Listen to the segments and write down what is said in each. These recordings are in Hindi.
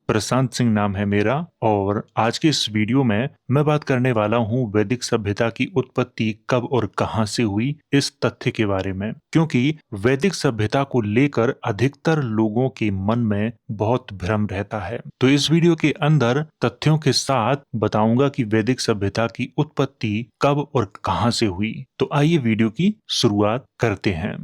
प्रशांत सिंह नाम है मेरा और आज के इस वीडियो में मैं बात करने वाला हूं वैदिक सभ्यता की उत्पत्ति कब और कहां से हुई इस तथ्य के बारे में, क्योंकि वैदिक सभ्यता को लेकर अधिकतर लोगों के मन में बहुत भ्रम रहता है। तो इस वीडियो के अंदर तथ्यों के साथ बताऊंगा कि वैदिक सभ्यता की उत्पत्ति कब और कहां से हुई। तो आइए वीडियो की शुरुआत करते हैं।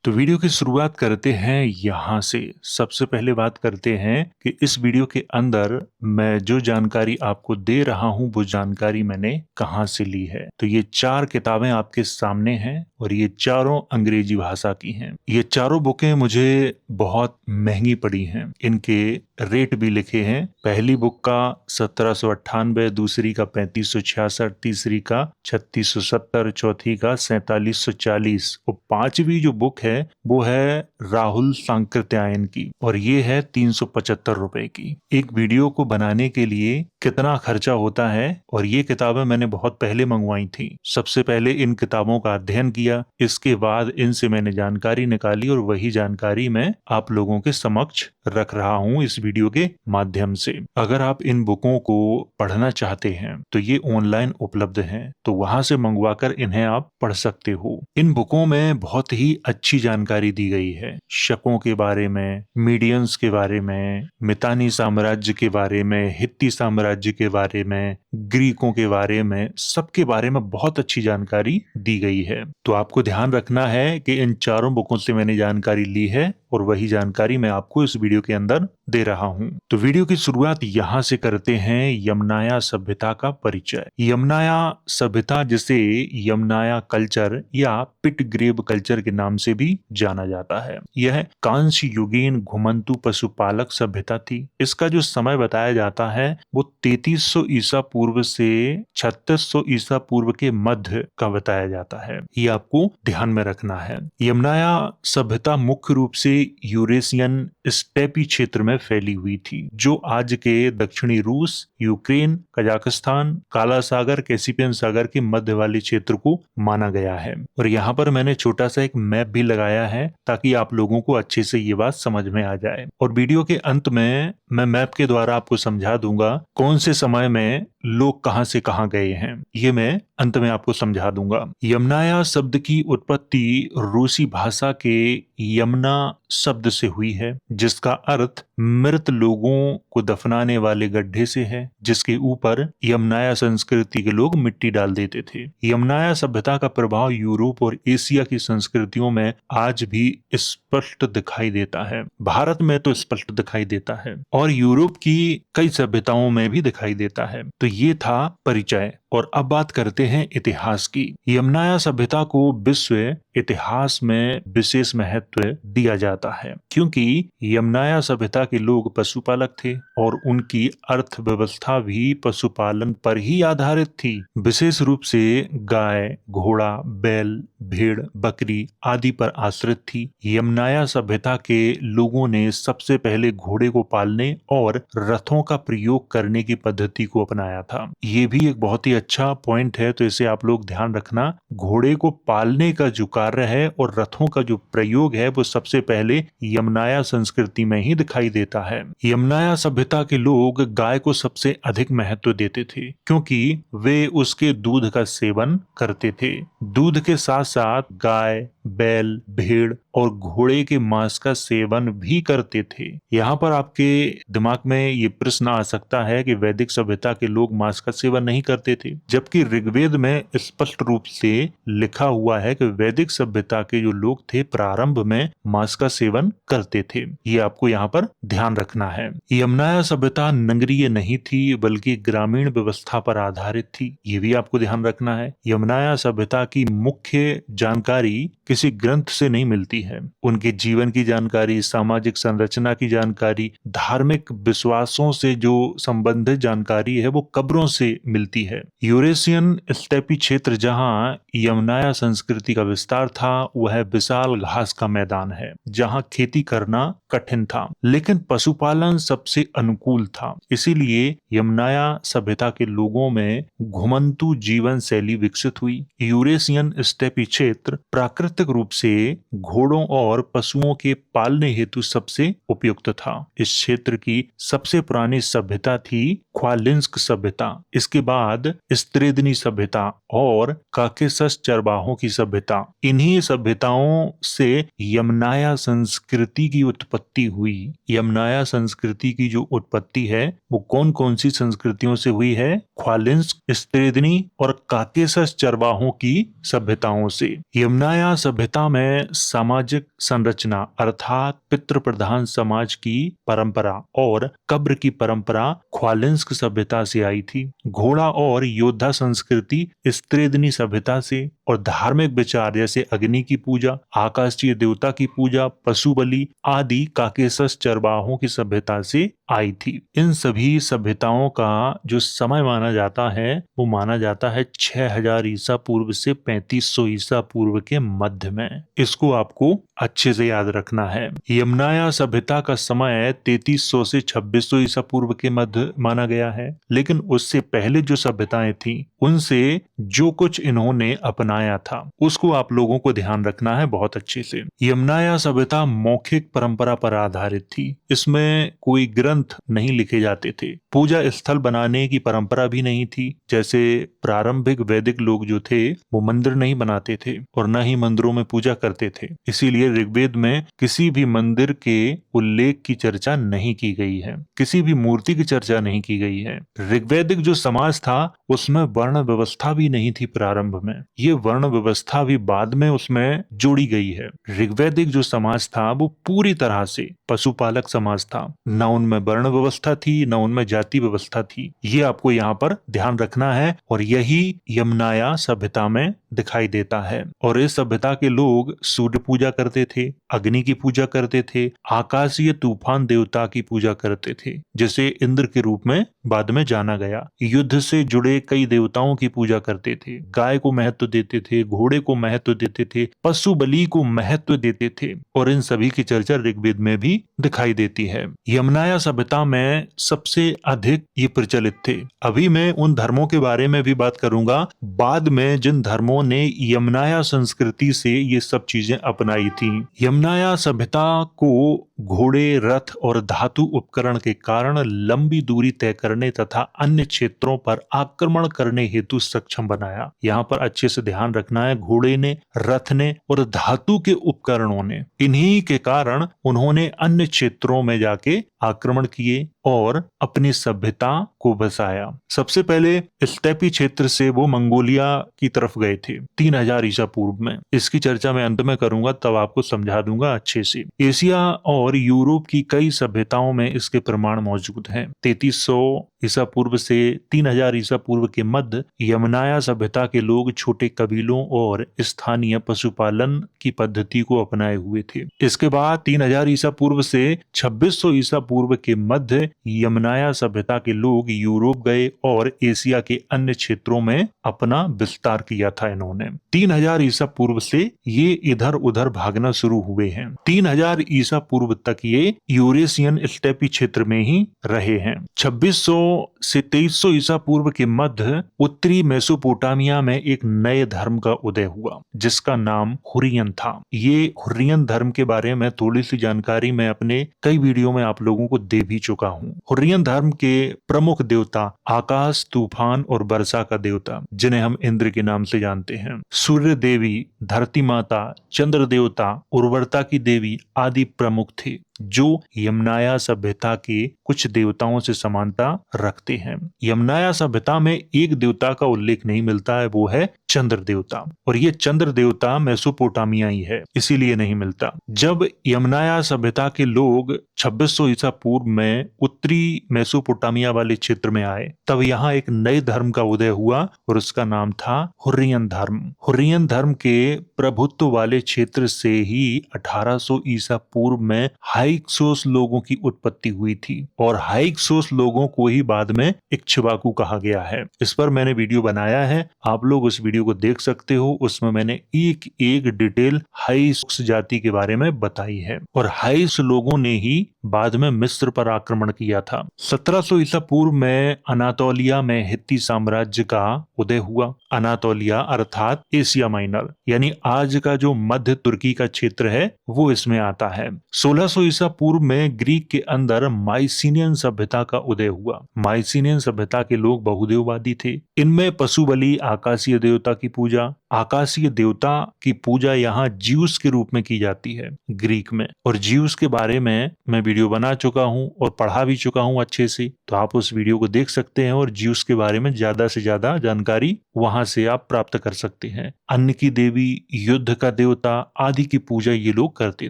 तो वीडियो की शुरुआत करते हैं यहाँ से। सबसे पहले बात करते हैं कि इस वीडियो के अंदर मैं जो जानकारी आपको दे रहा हूँ वो जानकारी मैंने कहाँ से ली है। तो ये 4 किताबें आपके सामने हैं और ये चारों अंग्रेजी भाषा की हैं। ये चारों बुकें मुझे बहुत महंगी पड़ी हैं, इनके रेट भी लिखे हैं। पहली बुक का 1798, दूसरी का 3566, तीसरी का 3670, चौथी का 4740 और पांचवी जो बुक है वो है राहुल सांकृत्यायन की और ये है 375 रुपए की। एक वीडियो को बनाने के लिए कितना खर्चा होता है, और ये किताबें मैंने बहुत पहले मंगवाई थी। सबसे पहले इन किताबों का अध्ययन किया, इसके बाद इनसे मैंने जानकारी निकाली और वही जानकारी मैं आप लोगों के समक्ष रख रहा हूं इस वीडियो के माध्यम से। अगर आप इन बुकों को पढ़ना चाहते हैं तो ये ऑनलाइन उपलब्ध हैं, तो वहां से मंगवाकर इन्हें आप पढ़ सकते हो। इन बुकों में बहुत ही अच्छी जानकारी दी गई है, शकों के बारे में, मीडियंस के बारे में, मितानी साम्राज्य के बारे में, हित्ती साम्राज्य के बारे में, ग्रीकों के बारे में, सबके बारे में बहुत अच्छी जानकारी दी गई है। तो आपको ध्यान रखना है कि इन चारों बुकों से मैंने जानकारी ली है और वही जानकारी मैं आपको इस वीडियो के अंदर दे रहा हूं। तो वीडियो की शुरुआत यहां से करते हैं, यमनाया सभ्यता का परिचय। यमनाया सभ्यता, जिसे यमनाया कल्चर या पिट ग्रेव कल्चर के नाम से भी जाना जाता है, यह कांस्य युगीन घुमंतु पशुपालक सभ्यता थी। इसका जो समय बताया जाता है वो 3300 ईसा पूर्व से 3600 ईसा पूर्व के मध्य का बताया जाता है। ये आपको ध्यान में रखना है। यमनाया सभ्यता मुख्य रूप से यूरेशियन स्टेपी क्षेत्र में फैली हुई थी, जो आज के दक्षिणी रूस, यूक्रेन, कजाकिस्तान, काला सागर, कैस्पियन सागर के मध्य वाले क्षेत्र को माना गया है। और यहाँ पर मैंने छोटा सा एक मैप भी लगाया है ताकि आप लोगों को अच्छे से ये बात समझ में आ जाए। और वीडियो के अंत में मैं मैप के द्वारा आपको समझा दूंगा कौन से समय में लोग कहां से कहां गए हैं, ये मैं अंत में आपको समझा दूंगा। यमनाया शब्द की उत्पत्ति रूसी भाषा के यमना शब्द से हुई है, जिसका अर्थ मृत लोगों को दफनाने वाले गड्ढे से है, जिसके ऊपर यमनाया संस्कृति के लोग मिट्टी डाल देते थे। यमनाया सभ्यता का प्रभाव यूरोप और एशिया की संस्कृतियों में आज भी स्पष्ट दिखाई देता है। भारत में तो स्पष्ट दिखाई देता है और यूरोप की कई सभ्यताओं में भी दिखाई देता है। तो ये था परिचय। और अब बात करते हैं इतिहास की। यमनाया सभ्यता को विश्व इतिहास में विशेष महत्व दिया जाता है, क्योंकि यमनाया सभ्यता के लोग पशुपालक थे और उनकी अर्थव्यवस्था भी पशुपालन पर ही आधारित थी। विशेष रूप से गाय, घोड़ा, बैल, भेड़, बकरी आदि पर आश्रित थी। यमनाया सभ्यता के लोगों ने सबसे पहले घोड़े को पालने और रथों का प्रयोग करने की पद्धति को अपनाया था। ये भी एक बहुत ही अच्छा पॉइंट है, तो इसे आप लोग ध्यान रखना। घोड़े को पालने का जो कार्य है और रथों का जो प्रयोग है वो सबसे पहले यमनाया संस्कृति में ही दिखाई देता है। यमनाया सभ्यता के लोग गाय को सबसे अधिक महत्व देते थे, क्योंकि वे उसके दूध का सेवन करते थे। दूध के साथ साथ गाय, बैल, भेड़ और घोड़े के मांस का सेवन भी करते थे। यहाँ पर आपके दिमाग में ये प्रश्न आ सकता है कि वैदिक सभ्यता के लोग मांस का सेवन नहीं करते थे, जबकि ऋग्वेद में स्पष्ट रूप से लिखा हुआ है कि वैदिक सभ्यता के जो लोग थे प्रारंभ में मांस का सेवन करते थे। ये आपको यहाँ पर ध्यान रखना है। यमनाया सभ्यता नगरीय नहीं थी, बल्कि ग्रामीण व्यवस्था पर आधारित थी। ये भी आपको ध्यान रखना है। यमनाया सभ्यता की मुख्य जानकारी किसी ग्रंथ से नहीं मिलती है। उनके जीवन की जानकारी, सामाजिक संरचना की जानकारी, धार्मिक विश्वासों से जो संबंधित जानकारी है वो कब्रों से मिलती है। यूरेशियन स्टेपी क्षेत्र जहां यमनाया संस्कृति का विस्तार था, वह विशाल घास का मैदान है जहां खेती करना कठिन था, लेकिन पशुपालन सबसे अनुकूल था। इसीलिए यमनाया सभ्यता के लोगों में घुमंतु जीवन शैली विकसित हुई। यूरेशियन स्टेपी क्षेत्र प्राकृतिक प्राकृतिक रूप से घोड़ों और पशुओं के पालने हेतु सबसे उपयुक्त था। इस क्षेत्र की सबसे पुरानी सभ्यता थी ख्वालिंस्क सभ्यता। इसके बाद स्त्रेदनी सभ्यता और काकेशस चरवाहों की सभ्यता। इन्हीं सभ्यताओं से यमनाया संस्कृति की उत्पत्ति हुई। यमनाया संस्कृति की जो उत्पत्ति है वो कौन कौन सी संस्कृतियों से हुई है? ख्वालिंस्क, स्त्रेदनी और काकेशस चरवाहों की सभ्यताओं से। यमनाया सभ्यता में सामाजिक संरचना अर्थात पितृ प्रधान समाज की परंपरा और कब्र की परंपरा ख्वालिंस्क सभ्यता से आई थी। घोड़ा और योद्धा संस्कृति स्त्रेदनी सभ्यता से और धार्मिक विचार जैसे अग्नि की पूजा, आकाशीय देवता की पूजा, पशु बलि आदि काकेशस चरवाहों की सभ्यता से आई थी। इन सभी सभ्यताओं का जो समय माना जाता है वो माना जाता है 6000 ईसा पूर्व से 3500 ईसा पूर्व के मध्य में। इसको आपको अच्छे से याद रखना है। यमनाया सभ्यता का समय 3300 से 2600 ईसा पूर्व के मध्य माना गया है, लेकिन उससे पहले जो सभ्यताएं थीं उनसे जो कुछ इन्होंने अपनाया था उसको आप लोगों को ध्यान रखना है बहुत अच्छे से। यमनाया सभ्यता मौखिक परंपरा पर आधारित थी। इसमें कोई ग्रंथ नहीं लिखे जाते थे। पूजा स्थल बनाने की परंपरा भी नहीं थी। जैसे प्रारंभिक वैदिक लोग जो थे वो मंदिर नहीं बनाते थे और न ही मंदिरों में पूजा करते थे। इसीलिए ऋग्वेद में किसी भी मंदिर के उल्लेख की चर्चा नहीं की गई है, किसी भी मूर्ति की चर्चा नहीं की गई है। ऋग्वैदिक जो समाज था उसमें वर्ण व्यवस्था भी नहीं थी प्रारंभ में। ये वर्ण व्यवस्था भी बाद में उसमें जोड़ी गई है। ऋग्वैदिक जो समाज था वो पूरी तरह से पशुपालक समाज था। न उनमें वर्ण व्यवस्था थी, न उनमें जाति व्यवस्था थी। ये आपको यहाँ पर ध्यान रखना है और यही यमनाया सभ्यता में दिखाई देता है। और इस सभ्यता के लोग सूर्य पूजा करते थे, अग्नि की पूजा करते थे, आकाशीय तूफान देवता की पूजा करते थे जिसे इंद्र के रूप में बाद में जाना गया। युद्ध से जुड़े कई देवताओं की पूजा करते थे, गाय को महत्व देते थे, घोड़े को महत्व देते थे, पशु बलि को महत्व देते थे और इन सभी की चर्चा ऋग्वेद में भी दिखाई देती है। यमनाया सभ्यता में सबसे अधिक ये प्रचलित थे। अभी मैं उन धर्मों के बारे में भी बात करूंगा बाद में जिन धर्मों ने यमनाया संस्कृति से ये सब चीजें अपनाई थी। यमनाया सभ्यता को घोड़े, रथ और धातु उपकरण के कारण लंबी दूरी तय करने तथा अन्य क्षेत्रों पर आक्रमण करने हेतु सक्षम बनाया। यहाँ पर अच्छे से ध्यान रखना है, घोड़े ने, रथ ने और धातु के उपकरणों ने, इन्हीं के कारण उन्होंने अन्य क्षेत्रों में जाके आक्रमण किए और अपनी सभ्यता को बसाया। सबसे पहले स्टेपी क्षेत्र से वो मंगोलिया की तरफ गए थे 3000 ईसा पूर्व में। इसकी चर्चा मैं अंत में करूंगा, तब आपको समझा दूंगा अच्छे से। एशिया और यूरोप की कई सभ्यताओं में इसके प्रमाण मौजूद हैं। 3300 ईसा पूर्व से 3000 ईसा पूर्व के मध्य यमनाया सभ्यता के लोग छोटे कबीलों और स्थानीय पशुपालन की पद्धति को अपनाए हुए थे। इसके बाद 3000 ईसा पूर्व से 2600 ईसा पूर्व के मध्य यमनाया सभ्यता के लोग यूरोप गए और एशिया के अन्य क्षेत्रों में अपना विस्तार किया था इन्होंने। 3000 ईसा पूर्व से ये इधर उधर भागना शुरू हुए हैं। 3000 ईसा पूर्व तक ये यूरेशियन स्टेपी क्षेत्र में ही रहे हैं। 2600 से 2300 ईसा पूर्व के मध्य उत्तरी मेसोपोटामिया में एक नए धर्म का उदय हुआ जिसका नाम हुरियन था। ये हुरियन धर्म के बारे में थोड़ी सी जानकारी मैं अपने कई वीडियो में आप लोगों को दे भी चुका हूँ। हुरियन धर्म के प्रमुख देवता आकाश, तूफान और वर्षा का देवता, जिन्हें हम इंद्र के नाम से जानते हैं, सूर्य देवी, धरती माता, चंद्र देवता, उर्वरता की देवी आदि प्रमुख थे जो यमनाया सभ्यता के कुछ देवताओं से समानता रखते हैं। यमनाया सभ्यता में एक देवता का उल्लेख नहीं मिलता है, वो है चंद्र देवता, और ये चंद्र देवता मेसोपोटामिया ही है, इसीलिए नहीं मिलता। जब यमनाया सभ्यता के लोग 2600 ईसा पूर्व में उत्तरी मेसोपोटामिया वाले क्षेत्र में आए, तब यहाँ एक नए धर्म का उदय हुआ और उसका नाम था हुरियन धर्म। हुरियन धर्म के प्रभुत्व वाले क्षेत्र से ही 1800 ईसा पूर्व में हाइक्सोस लोगों की उत्पत्ति हुई थी और हाइक्सोस लोगों को ही बाद में इक्ष्वाकु कहा गया है। इस पर मैंने वीडियो बनाया है, आप लोग उस वीडियो को देख सकते हो। उसमें मैंने एक एक डिटेल हाइक्स जाति के बारे में बताई है और हाइक्स लोगों ने ही बाद में मिस्र पर आक्रमण किया था। 1700 ईसा पूर्व में अनातोलिया में हित्ती साम्राज्य का उदय हुआ। अनातोलिया अर्थात एशिया माइनर यानी आज का जो मध्य तुर्की का क्षेत्र है वो इसमें आता है। 1600 ईसा पूर्व में ग्रीक के अंदर माइसिनियन सभ्यता का उदय हुआ। माइसिनियन सभ्यता के लोग बहुदेववादी थे। इनमें पशु बलि, आकाशीय देवता की पूजा, आकाशीय देवता की पूजा यहाँ ज्यूस के रूप में की जाती है ग्रीक में, और ज्यूस के बारे में मैं वीडियो बना चुका हूँ और पढ़ा भी चुका हूँ अच्छे से, तो आप उस वीडियो को देख सकते हैं और ज्यूस के बारे में ज्यादा से ज्यादा जानकारी वहां से आप प्राप्त कर सकते हैं। अन्न की देवी, युद्ध का देवता आदि की पूजा ये लोग करते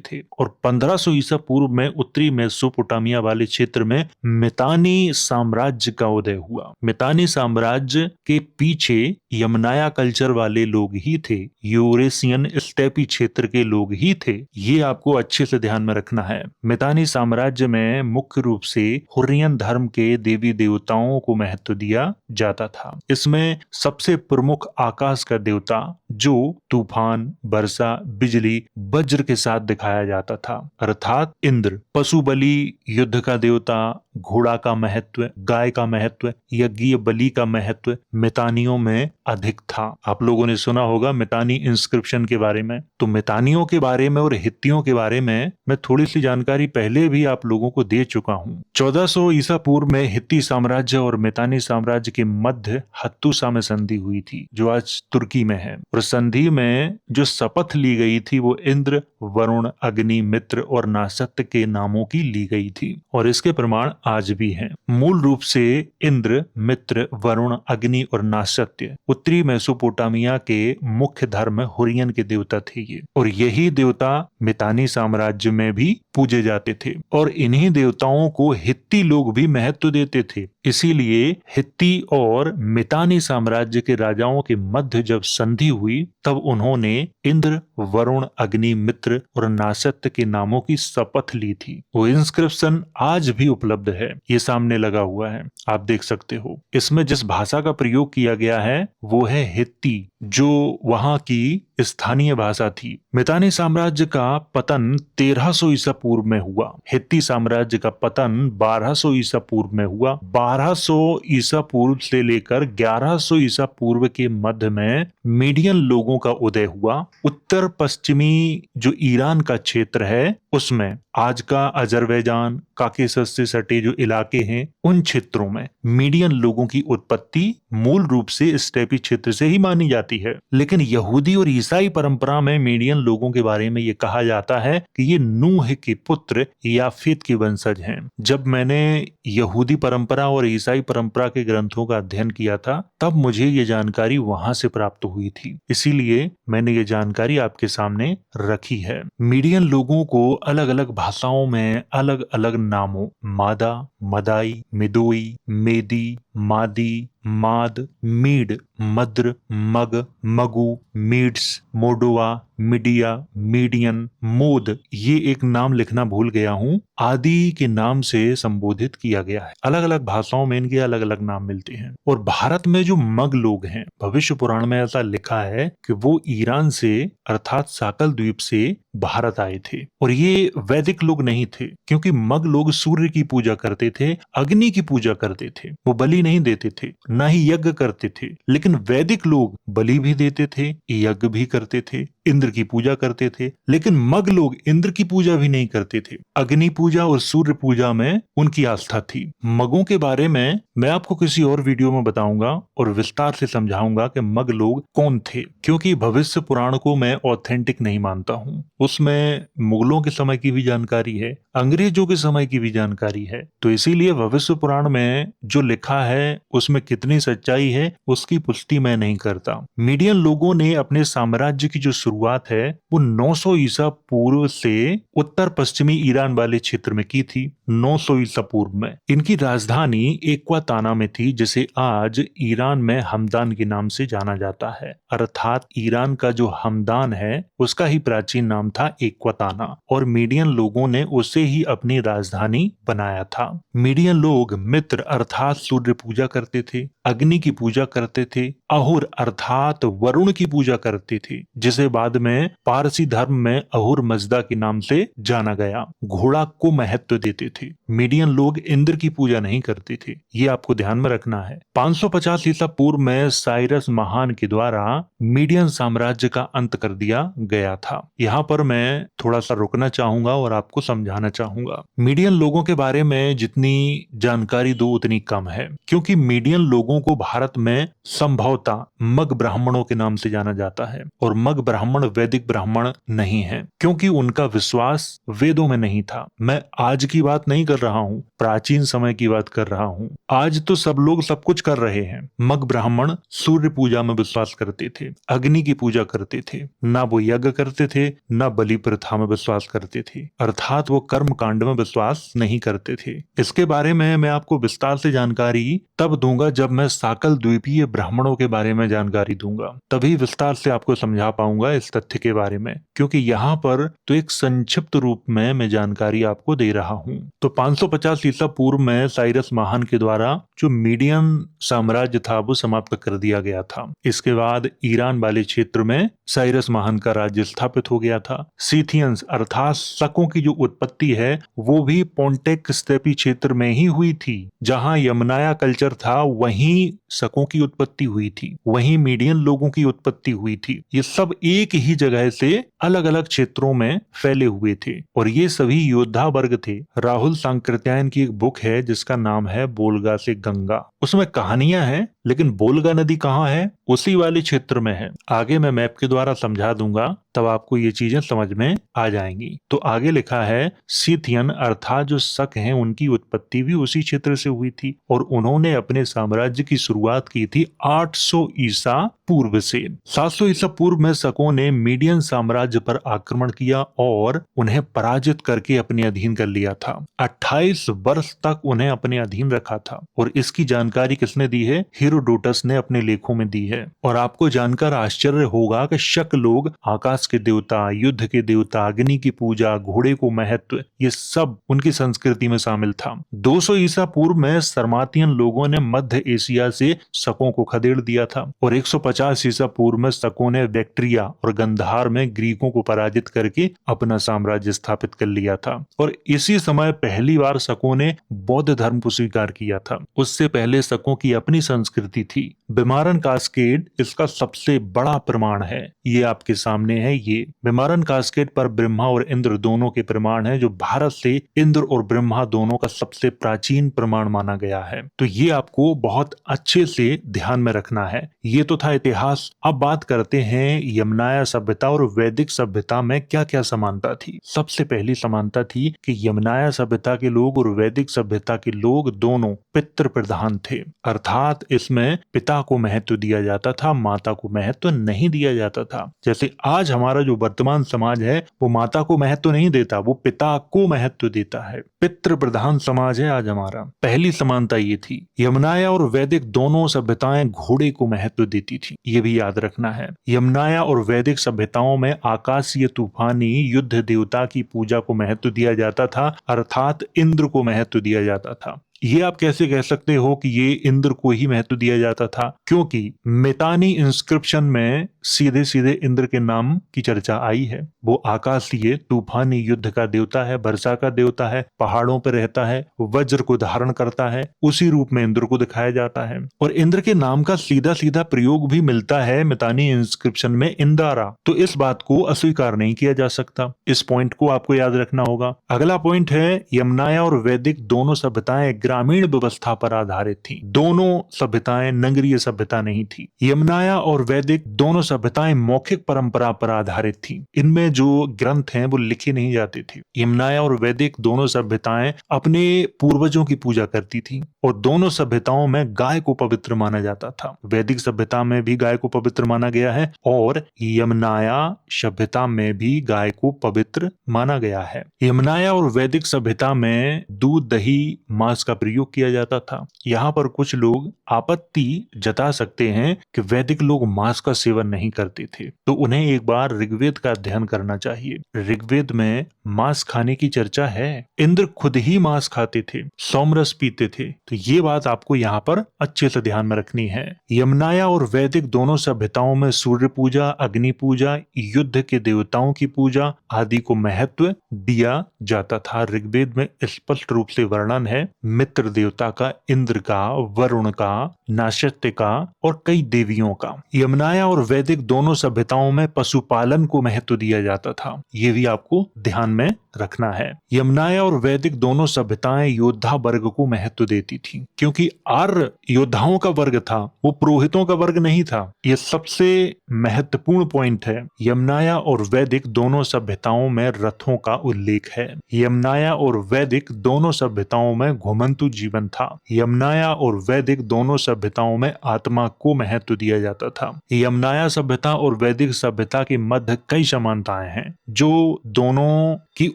थे। और 1500 ईसा पूर्व में उत्तरी मेसोपोटामिया वाले क्षेत्र में मितानी साम्राज्य का उदय हुआ। मितानी साम्राज्य के पीछे यमनाया कल्चर वाले लोग ही थे, यूरेशियन स्टेपी क्षेत्र के लोग ही थे। ये आपको अच्छे से ध्यान में रखना है। मितानी साम्राज्य में मुख्य रूप से हुर्रियन धर्म के देवी देवताओं को महत्व दिया जाता था। इसमें सबसे प्रमुख आकाश का देवता जो तूफान, वर्षा, बिजली, वज्र के साथ दिखाया जाता था अर्थात इंद्र। पशु बलि, युद्ध का देवता, घोड़ा का महत्व, गाय का महत्व, यज्ञीय बलि का महत्व मितानियों में अधिक था। आप लोगों ने सुना होगा मितानी इंस्क्रिप्शन के बारे में। तो मितानियों के बारे में और हित्तियों के बारे में मैं थोड़ी सी जानकारी पहले भी आप लोगों को दे चुका हूँ। 1400 ईसा पूर्व में हित्ती साम्राज्य और मितानी साम्राज्य के मध्य हत्तूसा में संधि हुई थी जो आज तुर्की में है। और संधि में जो शपथ ली गई थी वो इंद्र, वरुण, अग्नि, मित्र और नासत्य के नामों की ली गई थी और इसके प्रमाण आज भी हैं। मूल रूप से इंद्र, मित्र, वरुण, अग्नि और नासत्य उत्तरी मेसोपोटामिया के मुख्य धर्म हुर्रियन के देवता थे ये, और यही देवता मितानी साम्राज्य में भी पूजे जाते थे और इन्हीं देवताओं को हित्ती लोग भी महत्व देते थे। इसीलिए हित्ती और मितानी साम्राज्य के राजाओं के मध्य जब संधि हुई तब उन्होंने इंद्र, वरुण, अग्नि, मित्र और नासत्य के नामों की शपथ ली थी। वो इंस्क्रिप्शन आज भी उपलब्ध है, ये सामने लगा हुआ है, आप देख सकते हो। इसमें जिस भाषा का प्रयोग किया गया है वो है हित्ती, जो वहां की स्थानीय भाषा थी। मितानी साम्राज्य का पतन 1300 ईसा पूर्व में हुआ। हित्ती साम्राज्य का पतन 1200 ईसा पूर्व में हुआ। 1200 ईसा पूर्व से लेकर 1100 ईसा पूर्व के मध्य में मीडियन लोगों का उदय हुआ। उत्तर पश्चिमी जो ईरान का क्षेत्र है उसमें आज का अजरबैजान, काकेशस से सटे जो इलाके हैं उन क्षेत्रों में मीडियन लोगों की उत्पत्ति मूल रूप से स्टेपी क्षेत्र से ही मानी जाती है। लेकिन यहूदी और ईसाई परंपरा में मीडियन लोगों के बारे में ये कहा जाता है कि ये नूह के पुत्र याफेत के वंशज हैं। जब मैंने यहूदी परंपरा और ईसाई परंपरा के ग्रंथों का अध्ययन किया था तब मुझे ये जानकारी वहां से प्राप्त हुई थी, इसीलिए मैंने ये जानकारी आपके सामने रखी है। मीडियन लोगों को अलग अलग भाषाओं में अलग अलग नामों मादा, मदाई, मिदोई, मेदी, मादी, माद, मीड, मद्र, मग, मगु, मीड्स, मोडोवा, मीडिया, मीडियन, मोद, ये एक नाम लिखना भूल गया हूँ, आदि के नाम से संबोधित किया गया है। अलग अलग भाषाओं में इनके अलग अलग नाम मिलते हैं। और भारत में जो मग लोग हैं, भविष्य पुराण में ऐसा लिखा है कि वो ईरान से अर्थात साकल द्वीप से भारत आए थे और ये वैदिक लोग नहीं थे, क्योंकि मग लोग सूर्य की पूजा करते थे, अग्नि की पूजा करते थे, वो बलि नहीं देते थे, ना ही यज्ञ करते थे। लेकिन वैदिक लोग बलि भी देते थे, यज्ञ भी करते थे, इंद्र की पूजा करते थे। लेकिन मग लोग इंद्र की पूजा भी नहीं करते थे, अग्नि पूजा और सूर्य पूजा में उनकी आस्था थी। मगों के बारे में मैं आपको किसी और वीडियो में बताऊंगा और विस्तार से समझाऊंगा कि मग लोग कौन थे, क्योंकि भविष्य पुराण को मैं ऑथेंटिक नहीं मानता हूँ। उसमें मुगलों के समय की भी जानकारी है, अंग्रेजों के समय की भी जानकारी है, तो इसीलिए भविष्य पुराण में जो लिखा है उसमें कितनी सच्चाई है उसकी पुष्टि मैं नहीं करता। मीडियन लोगों ने अपने साम्राज्य की जो शुरुआत शुरुआत है वो 900 ईसा पूर्व से उत्तर पश्चिमी ईरान वाले क्षेत्र में की थी। 900 ईसा पूर्व में इनकी राजधानी एक्वाताना में थी, जिसे आज ईरान में हमदान के नाम से जाना जाता है। अर्थात ईरान का जो हमदान है उसका ही प्राचीन नाम था एक्वाताना, और मीडियन लोगों ने उसे ही अपनी राजधानी बनाया था। मीडियन लोग मित्र अर्थात सूर्य पूजा करते थे, अग्नि की पूजा करते थे, अहुर अर्थात वरुण की पूजा करते थे, जिसे बाद में पारसी धर्म में अहुर मजदा के नाम से जाना गया। घोड़ा को महत्व देते थे। मीडियन लोग इंद्र की पूजा नहीं करते थे, ये आपको ध्यान में रखना है। 550 ईसा पूर्व में साइरस महान के द्वारा मीडियन साम्राज्य का अंत कर दिया गया था। यहाँ पर मैं थोड़ा सा रुकना चाहूंगा और आपको समझाना चाहूंगा। मीडियन लोगों के बारे में जितनी जानकारी दो उतनी कम है, क्योंकि मीडियन लोगों को भारत में संभवतः मग ब्राह्मणों के नाम से जाना जाता है, और मग ब्राह्मण वैदिक ब्राह्मण नहीं है, क्योंकि उनका विश्वास वेदों में नहीं था। मैं आज की बात नहीं कर रहा हूँ, प्राचीन समय की बात कर रहा हूँ। आज तो सब लोग सब कुछ कर रहे हैं। मग ब्राह्मण सूर्य पूजा में विश्वास करते थे, अग्नि की पूजा करते थे, ना वो यज्ञ करते थे, ना बलि प्रथा में विश्वास करते थे, अर्थात वो कर्म कांड में विश्वास नहीं करते थे। इसके बारे में मैं आपको विस्तार से जानकारी तब दूंगा जब मैं साकल द्वीपीय ब्राह्मणों के बारे में जानकारी दूंगा, तभी विस्तार से आपको समझा पाऊंगा इस तथ्य के बारे में, क्योंकि यहाँ पर तो एक संक्षिप्त रूप में मैं जानकारी आपको दे रहा हूँ। तो 550 ईसा पूर्व में साइरस महान के द्वारा जो मीडियन साम्राज्य था वो समाप्त कर दिया गया था। इसके बाद ईरान वाले क्षेत्र में साइरस महान का राज्य स्थापित हो गया था। सीथियंस अर्थात शकों की जो उत्पत्ति है वो भी पोंटेक स्टेपी क्षेत्र में ही हुई थी। जहां यमनाया कल्चर था वहीं शकों की उत्पत्ति हुई थी, वहीं मीडियन लोगों की उत्पत्ति हुई थी। ये सब एक ही जगह से अलग अलग क्षेत्रों में फैले हुए थे, और ये सभी योद्धा वर्ग थे। राहुल सांकृत्यायन की एक बुक है जिसका नाम है बोलगा से गंगा, उसमें कहानियां हैं, लेकिन बोलगा नदी कहाँ है? उसी वाले क्षेत्र में है। आगे मैं मैप के द्वारा समझा दूंगा, तब आपको ये चीजें समझ में आ जाएंगी। तो आगे लिखा है सीथियन अर्थात जो शक हैं उनकी उत्पत्ति भी उसी क्षेत्र से हुई थी, और उन्होंने अपने साम्राज्य की शुरुआत की थी 800 ईसा पूर्व से। 700 ईसा पूर्व में शकों ने मीडियन साम्राज्य पर आक्रमण किया और उन्हें पराजित करके अपने अधीन कर लिया था। 28 वर्ष तक उन्हें अपने अधीन रखा था, और इसकी जानकारी किसने दी है? हेरोडोटस ने अपने लेखों में दी है। और आपको जानकर आश्चर्य होगा कि शक लोग आकाश के देवता, युद्ध के देवता, अग्नि की पूजा, घोड़े को महत्व, ये सब उनकी संस्कृति में शामिल था। 200 ईसा पूर्व में सरमातियन लोगों ने मध्य एशिया से शकों को खदेड़ दिया था, और 150 ईसा पूर्व में शकों ने बैक्ट्रिया और गंधार में ग्रीकों को पराजित करके अपना साम्राज्य स्थापित कर लिया था। और इसी समय पहली बार शकों ने बौद्ध धर्म को स्वीकार किया था। उससे पहले शकों की अपनी संस्कृति थी। बिमारन कास्केड इसका सबसे बड़ा प्रमाण है। ये आपके सामने है। ये बिमारन कास्केड पर ब्रह्मा और इंद्र दोनों के प्रमाण है, जो भारत से इंद्र और ब्रह्मा दोनों का सबसे प्राचीन प्रमाण माना गया है। तो ये आपको बहुत अच्छे से ध्यान में रखना है। ये तो था इतिहास। अब बात करते हैं यमनाया सभ्यता और वैदिक सभ्यता में क्या क्या समानता थी। सबसे पहली समानता थी कि यमनाया सभ्यता के लोग और वैदिक सभ्यता के लोग दोनों पितृ प्रधान थे, अर्थात इसमें पिता को महत्व दिया जाता था, माता को महत्व नहीं दिया जाता था। जैसे आज हमारा जो वर्तमान समाज है वो माता को महत्व नहीं देता, वो पिता को महत्व देता है। पितृ प्रधान समाज है आज हमारा। पहली समानता ये थी। यमनाया और वैदिक दोनों सभ्यताएं घोड़े को महत्व देती थी, ये भी याद रखना है। यमनाया और वैदिक सभ्यताओं में आकाशीय तूफानी युद्ध देवता की पूजा को महत्व दिया जाता था, अर्थात इंद्र को महत्व दिया जाता था। ये आप कैसे कह सकते हो कि ये इंद्र को ही महत्व दिया जाता था? क्योंकि मितानी इंस्क्रिप्शन में सीधे सीधे इंद्र के नाम की चर्चा आई है। वो आकाशीय तूफानी युद्ध का देवता है, वर्षा का देवता है, पहाड़ों पर रहता है, वज्र को धारण करता है, उसी रूप में इंद्र को दिखाया जाता है। और इंद्र के नाम का सीधा सीधा प्रयोग भी मिलता है मितानी इंस्क्रिप्शन में, इंदारा। तो इस बात को अस्वीकार नहीं किया जा सकता। इस पॉइंट को आपको याद रखना होगा। अगला पॉइंट है यमनाया और वैदिक दोनों सभ्यताएं ग्रामीण व्यवस्था पर आधारित थी। दोनों सभ्यताएं नगरीय सभ्यता नहीं थी। यमनाया और वैदिक दोनों सभ्यताएं मौखिक परंपरा पर आधारित थी। इनमें जो ग्रंथ हैं वो लिखे नहीं जाते थे। यमनाया और वैदिक दोनों सभ्यताएं अपने पूर्वजों की पूजा करती थी और दोनों सभ्यताओं में गाय को पवित्र माना जाता था। वैदिक सभ्यता में भी गाय को पवित्र माना गया है और यमनाया सभ्यता में भी गाय को पवित्र माना गया है। यमनाया और वैदिक सभ्यता में दूध, दही, मांस का प्रयोग किया जाता था। यहाँ पर कुछ लोग आपत्ति जता सकते हैं कि वैदिक लोग मांस का सेवन नहीं करते थे, तो उन्हें एक बार ऋग्वेद का अध्ययन करना चाहिए। ऋग्वेद में मांस खाने की चर्चा है। इंद्र खुद ही मांस खाते थे, सोमरस पीते थे, तो ये बात आपको यहाँ पर अच्छे से ध्यान में रखनी है। यमनाया और वैदिक दोनों सभ्यताओं में सूर्य पूजा, अग्नि पूजा, युद्ध के देवताओं की पूजा आदि को महत्व दिया जाता था। ऋग्वेद में स्पष्ट रूप से वर्णन है मित्र देवता का, इंद्र का, वरुण का, नाशत्य का और कई देवियों का। यमनाया और वैदिक दोनों सभ्यताओं में पशुपालन को महत्व दिया जाता था। ये भी आपको ध्यान में रखना है। यमनाया और वैदिक दोनों सभ्यताएं योद्धा वर्ग को महत्व देती थी, क्योंकि आर्य योद्धाओं का वर्ग था, वो पुरोहितों का वर्ग नहीं था। ये सबसे महत्वपूर्ण पॉइंट है। यमनाया और वैदिक दोनों सभ्यताओं में रथों का उल्लेख है। यमनाया और वैदिक दोनों सभ्यताओं में घुमंतु जीवन था। यमनाया और वैदिक दोनों सभ्यताओं में आत्मा को महत्व दिया जाता था। यमनाया सभ्यता और वैदिक सभ्यता के मध्य कई समानताएं हैं, जो दोनों की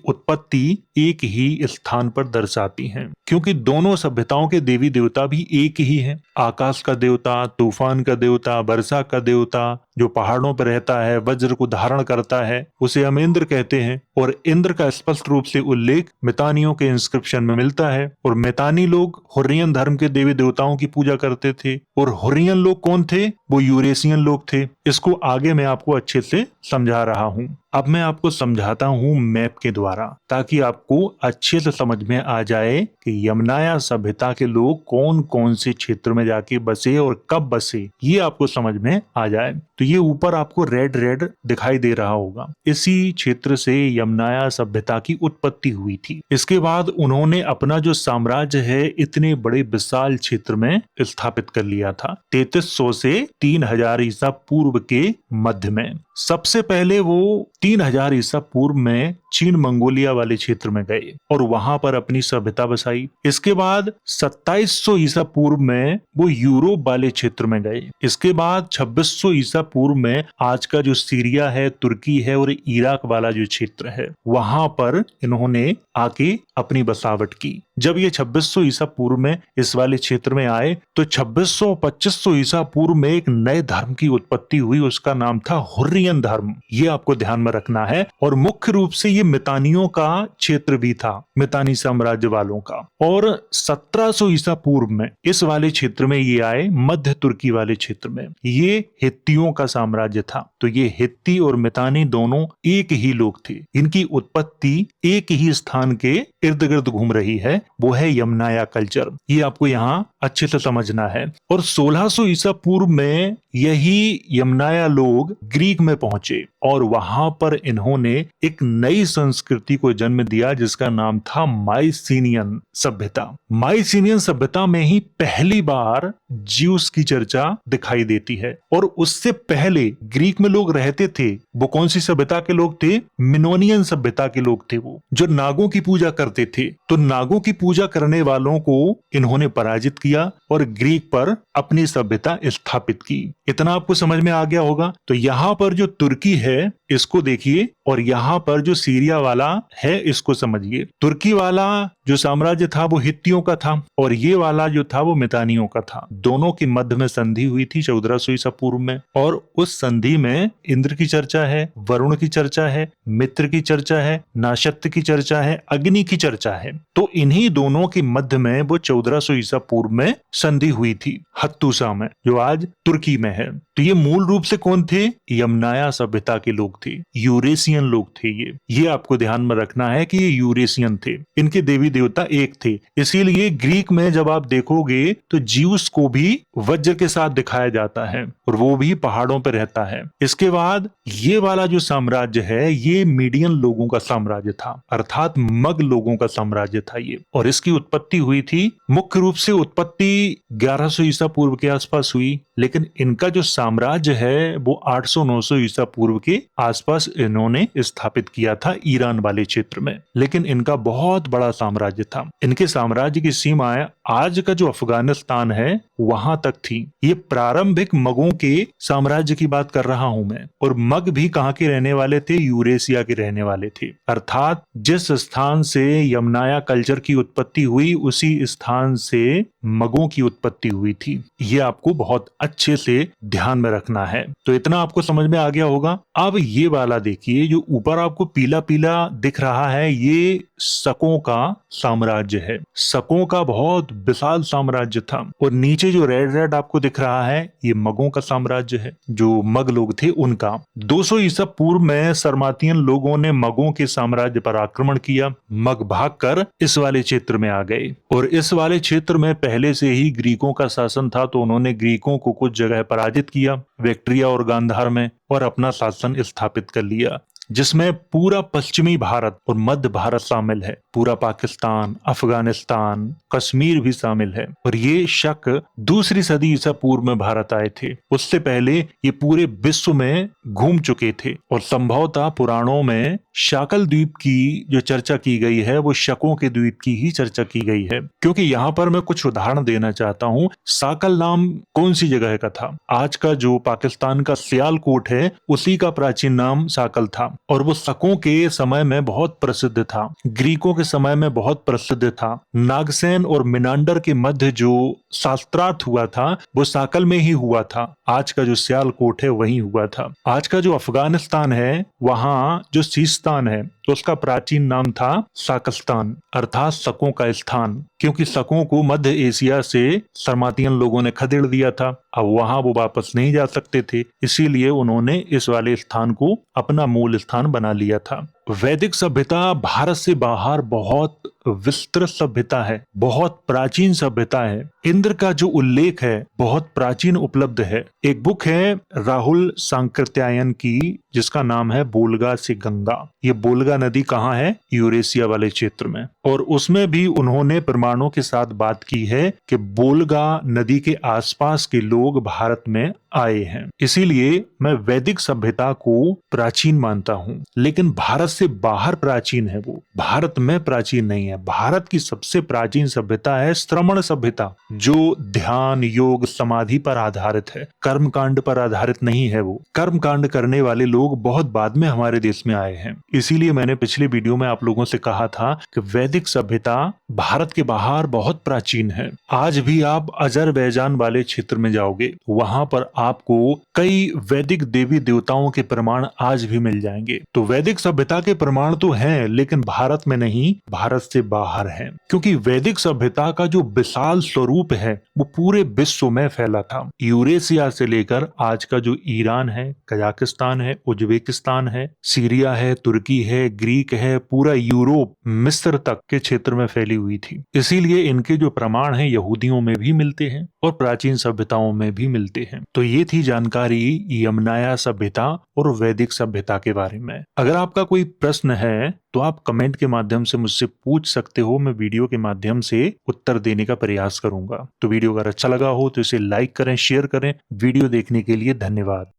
उत्पत्ति एक ही स्थान पर दर्शाती हैं, क्योंकि दोनों सभ्यताओं के देवी देवता भी एक ही हैं। आकाश का देवता, तूफान का देवता, वर्षा का देवता, जो पहाड़ों पर रहता है, वज्र को धारण करता है, उसे हम इंद्र कहते हैं। और इंद्र का स्पष्ट रूप से उल्लेख मितानियों के इंस्क्रिप्शन में मिलता है। और मितानी लोग हुर्रियन धर्म के देवी देवताओं की पूजा करते थे। और हुर्रियन लोग कौन थे? वो यूरेशियन लोग थे। इसको आगे मैं आपको अच्छे से समझा रहा हूँ। अब मैं आपको समझाता हूँ मैप के द्वारा, ताकि आपको अच्छे से समझ में आ जाए कि यमनाया सभ्यता के लोग कौन कौन से क्षेत्र में जाके बसे और कब बसे, ये आपको समझ में आ जाए। तो ये ऊपर आपको रेड रेड दिखाई दे रहा होगा। इसी क्षेत्र से यमनाया सभ्यता की उत्पत्ति हुई थी। इसके बाद उन्होंने अपना जो साम्राज्य है इतने बड़े विशाल क्षेत्र में स्थापित कर लिया था, 3300 से 3000 ईसा पूर्व के मध्य में। सबसे पहले वो 3000 ईसा पूर्व में चीन मंगोलिया वाले क्षेत्र में गए और वहां पर अपनी सभ्यता बसाई। इसके बाद 2700 ईसा पूर्व में वो यूरोप वाले क्षेत्र में गए। इसके बाद 2600 ईसा पूर्व में आज का जो सीरिया है, तुर्की है और इराक वाला जो क्षेत्र है, वहां पर इन्होंने आके अपनी बसावट की। जब ये 2600 ईसा पूर्व में इस वाले क्षेत्र में आए तो 2600-2500 ईसा पूर्व में एक नए धर्म की उत्पत्ति हुई। उसका नाम था हुर्रियन धर्म। ये आपको ध्यान में रखना है। और मुख्य रूप से ये मितानियों का क्षेत्र भी था, मितानी साम्राज्य वालों का। और 1700 ईसा पूर्व में इस वाले क्षेत्र में ये आए, मध्य तुर्की वाले क्षेत्र में। ये हित्तियों का साम्राज्य था। तो ये हित्ती और मितानी दोनों एक ही लोग थे। इनकी उत्पत्ति एक ही स्थान के इर्द गिर्द घूम रही है, वो है यमनाया कल्चर। ये आपको यहाँ अच्छे से समझना है। और 1600 ईसा पूर्व में यही यमनाया लोग ग्रीक में पहुंचे और वहां पर इन्होंने एक नई संस्कृति को जन्म दिया जिसका नाम था माइसिनियन सभ्यता। माइसिनियन सभ्यता में ही पहली बार ज्यूस की चर्चा दिखाई देती है। और उससे पहले ग्रीक में लोग रहते थे। वो कौन सी सभ्यता के लोग थे? मिनोनियन सभ्यता के लोग थे, वो जो नागों की पूजा करते थे। तो नागों की पूजा करने वालों को इन्होंने पराजित किया और ग्रीक पर अपनी सभ्यता स्थापित की। इतना आपको समझ में आ गया होगा। तो यहाँ पर जो तुर्की है इसको देखिए और यहाँ पर जो सीरिया वाला है इसको समझिए। तुर्की वाला जो साम्राज्य था वो हित्तियों का था और ये वाला जो था वो मितानियों का था। दोनों की मध्य में संधि हुई थी 1400 ईसा पूर्व में। और उस संधि में इंद्र की चर्चा है, वरुण की चर्चा है, मित्र की चर्चा है, नाशत्य की चर्चा है, अग्नि की चर्चा है। तो इन्हीं दोनों के मध्य में वो 1400 ईसा पूर्व में संधि हुई थी हत्तूसा में, जो आज तुर्की में है। तो तो ये मूल रूप से कौन थे? यमनाया सभ्यता के लोग थे, यूरेशियन लोग थे ये आपको ध्यान में रखना है कि ये यूरेशियन थे। इनके देवी देवता एक थे, इसीलिए ग्रीक में जब आप देखोगे तो ज्यूस को भी वज्र के साथ दिखाया जाता है और वो भी पहाड़ों पर रहता है। इसके बाद ये वाला जो साम्राज्य है ये मीडियन लोगों का साम्राज्य था, अर्थात मग लोगों का साम्राज्य था ये। और इसकी उत्पत्ति हुई थी, मुख्य रूप से उत्पत्ति 1100 ईसा पूर्व के आसपास हुई, लेकिन इनका जो साम्राज्य है वो 800-900 ईसा पूर्व के आसपास इन्होंने स्थापित किया था ईरान वाले क्षेत्र में। लेकिन इनका बहुत बड़ा साम्राज्य था। इनके साम्राज्य की सीमाएं आज का जो अफगानिस्तान है वहां तक थी। ये प्रारंभिक मगों के साम्राज्य की बात कर रहा हूं मैं। और मग भी कहां के रहने वाले थे? यूरेशिया के रहने वाले थे। अर्थात जिस स्थान से यमनाया कल्चर की उत्पत्ति हुई उसी स्थान से मगों की उत्पत्ति हुई थी। ये आपको बहुत अच्छे से ध्यान में रखना है। तो इतना आपको समझ में आ गया होगा। अब ये वाला देखिए, जो ऊपर आपको पीला पीला दिख रहा है ये शकों का साम्राज्य है। शकों का बहुत विशाल साम्राज्य था। और नीचे जो रेड रेड आपको दिख रहा है ये मगों का साम्राज्य है, जो मग लोग थे उनका। 200 ईसा पूर्व में सरमातियन लोगों ने मगों के साम्राज्य पर आक्रमण किया। मग भागकर इस वाले क्षेत्र में आ गए और इस वाले क्षेत्र में पहले से ही ग्रीकों का शासन था, तो उन्होंने ग्रीकों को कुछ जगह पराजित किया, बैक्ट्रिया और गांधार में, और अपना शासन स्थापित कर लिया, जिसमें पूरा पश्चिमी भारत और मध्य भारत शामिल है। पूरा पाकिस्तान, अफगानिस्तान, कश्मीर भी शामिल है। और ये शक 2री सदी ईसा पूर्व में भारत आए थे। उससे पहले ये पूरे विश्व में घूम चुके थे। और संभवतः पुराणों में शाकल द्वीप की जो चर्चा की गई है वो शकों के द्वीप की ही चर्चा की गई है। क्योंकि यहाँ पर मैं कुछ उदाहरण देना चाहता हूँ। साकल नाम कौन सी जगह का था? आज का जो पाकिस्तान का सियालकोट है उसी का प्राचीन नाम साकल था। और वो शकों के समय में बहुत प्रसिद्ध था, ग्रीकों के समय में बहुत प्रसिद्ध था। नागसेन और मिनांडर के मध्य जो शास्त्रार्थ हुआ था वो साकल में ही हुआ था। आज का जो सियालकोट है वहीं हुआ था। आज का जो अफगानिस्तान है वहां जो सिस्तान है तो उसका प्राचीन नाम था साकस्तान, अर्थात शकों का स्थान। क्योंकि शकों को मध्य एशिया से सरमातियन लोगों ने खदेड़ दिया था। अब वहां वो वापस नहीं जा सकते थे, इसीलिए उन्होंने इस वाले स्थान को अपना मूल स्थान बना लिया था। वैदिक सभ्यता भारत से बाहर बहुत विस्तृत सभ्यता है, बहुत प्राचीन सभ्यता है। इंद्र का जो उल्लेख है बहुत प्राचीन उपलब्ध है। एक बुक है राहुल सांकृत्यायन की जिसका नाम है बोलगा से गंगा। ये बोलगा नदी कहाँ है? यूरेशिया वाले क्षेत्र में। और उसमें भी उन्होंने प्रमाणों के साथ बात की है कि बोलगा नदी के आसपास के लोग भारत में आए हैं। इसीलिए मैं वैदिक सभ्यता को प्राचीन मानता हूँ। लेकिन भारत से बाहर प्राचीन है वो, भारत में प्राचीन नहीं है। भारत की सबसे प्राचीन सभ्यता है श्रमण सभ्यता, जो ध्यान, योग, समाधि पर आधारित है, कर्मकांड पर आधारित नहीं है। वो कर्मकांड करने वाले लोग बहुत बाद में हमारे देश में आए हैं। इसीलिए मैंने पिछले वीडियो में आप लोगों से कहा था कि वैदिक सभ्यता भारत के बाहर बहुत प्राचीन है। आज भी आप अजरबैजान वाले क्षेत्र में जाओगे, वहां पर आपको कई वैदिक देवी देवताओं के प्रमाण आज भी मिल जाएंगे। तो वैदिक सभ्यता के प्रमाण तो हैं, लेकिन भारत में नहीं, भारत से बाहर हैं। क्योंकि वैदिक सभ्यता का जो विशाल स्वरूप है वो पूरे विश्व में फैला था। यूरेशिया से लेकर आज का जो ईरान है, कजाकिस्तान है, उज्बेकिस्तान है, सीरिया है, तुर्की है, ग्रीक है, पूरा यूरोप, मिस्र तक के क्षेत्र में फैली हुई थी। इसीलिए इनके जो प्रमाण हैं यहूदियों में भी मिलते हैं और प्राचीन सभ्यताओं में भी मिलते हैं। तो ये थी जानकारी यमनाया सभ्यता और वैदिक सभ्यता के बारे में। अगर आपका कोई प्रश्न है तो आप कमेंट के माध्यम से मुझसे पूछ सकते हो। मैं वीडियो के माध्यम से उत्तर देने का प्रयास करूंगा। तो वीडियो अगर अच्छा लगा हो तो इसे लाइक करें, शेयर करें। वीडियो देखने के लिए धन्यवाद।